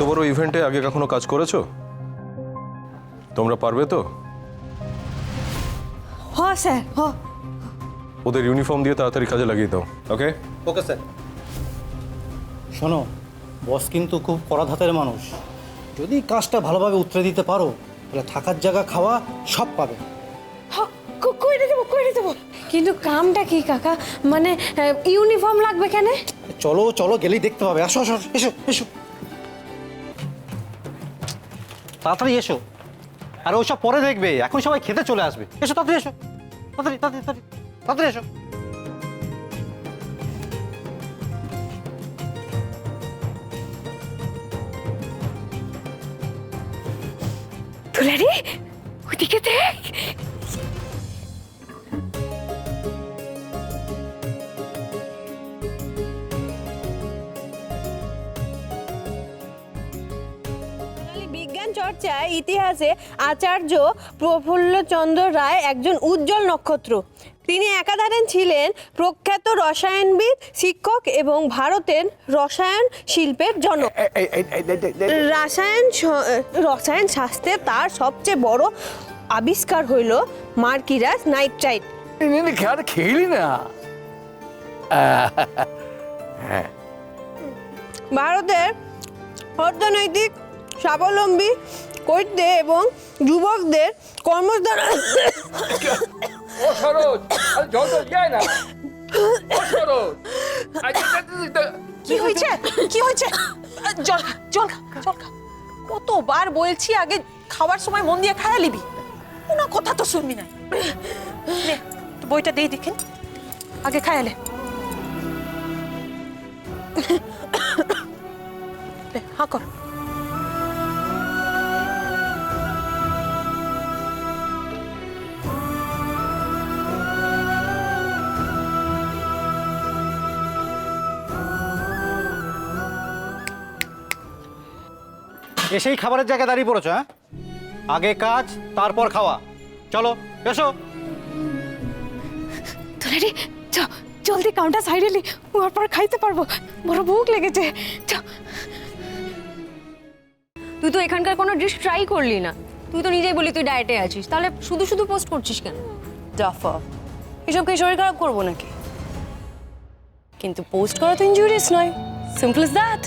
বড় ইভেন্টে আগে কখনো কাজ করেছো? তোমরা পারবে তো? হ্যাঁ স্যার, হ্যাঁ। ওদের ইউনিফর্ম দিয়ে তাড়াতাড়ি কাজে লাগিয়ে দাও, ওকে? Okay sir. শোনো, বস কিন্তু খুব কড়া ধাতের মানুষ। যদি কাজটা ভালোভাবে উতরে দিতে পারো তাহলে থাকার জায়গা, খাওয়া সব পাবে। করে দেবো। কিন্তু কামটা কি কাকা? মানে ইউনিফর্ম লাগবে কেন? চলো চলো, গেলেই দেখতে পাবে। আসো আসো, এসো এসো, তাড়াতাড়ি এসো। আর ওসব পরে দেখবে, এখন সবাই খেতে চলে আসবে। এসো তাড়াতাড়ি, এসো তাড়াতাড়ি তাড়াতাড়ি তাড়াতাড়ি এসো। দুলারি, ওদিকে দেখ। বিজ্ঞান চর্চায় ইতিহাসে আচার্য প্রফুল্লচন্দ্র রায় একজন উজ্জ্বল নক্ষত্র। তিনি একাধারে ছিলেন প্রখ্যাত রসায়নবিদ, শিক্ষক এবং ভারতের রসায়ন শিল্পের জনক। রসায়ন শাস্ত্রে তার সবচেয়ে বড় আবিষ্কার হইল মার্কিরাস নাইট্রাইট। খেলি না। ভারতের অর্থনৈতিক স্বাবলম্বী করতে এবং যুবকদের কর্মস্থান কি হয়েছে? কি হয়েছে? জল খা, জল খা, জল খা। কতবার বলছি আগে খাওয়ার সময় মন দিয়ে খায়া নিবি, কোনো কথা তো শুনবি না। নে, তো বইটা দিয়ে দেখেন, আগে খায়ালে। হা কর। এসেই খাবারের জায়গায় দাঁড়িয়ে পড়েছো? হ্যাঁ, আগে কাজ তারপর খাওয়া। চলো এসো। দুলারি, জলদি কাউন্টার সাইডে লি, ওর পর খাইতে পারবো। বড় ভুক লেগেছে। তুই তো এখানকার কোনো ডিশ ট্রাই করলি না। তুই তো নিজেই বলি তুই ডায়েটে আছিস, তাহলে শুধু শুধু পোস্ট করছিস কেন? জাফা, এসব খেয়ে শরীর খারাপ করবো নাকি? কিন্তু পোস্ট করা তো ইনজুরিয়াস নয়, simple is that.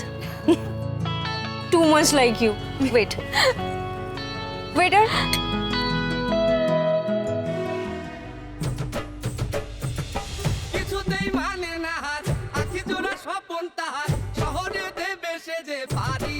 Too much like you. Wait, waiter. কিছুতেই মানে না হার, আখি জোড়া স্বপন তাহার, শহরে দেবে সে যে পারি।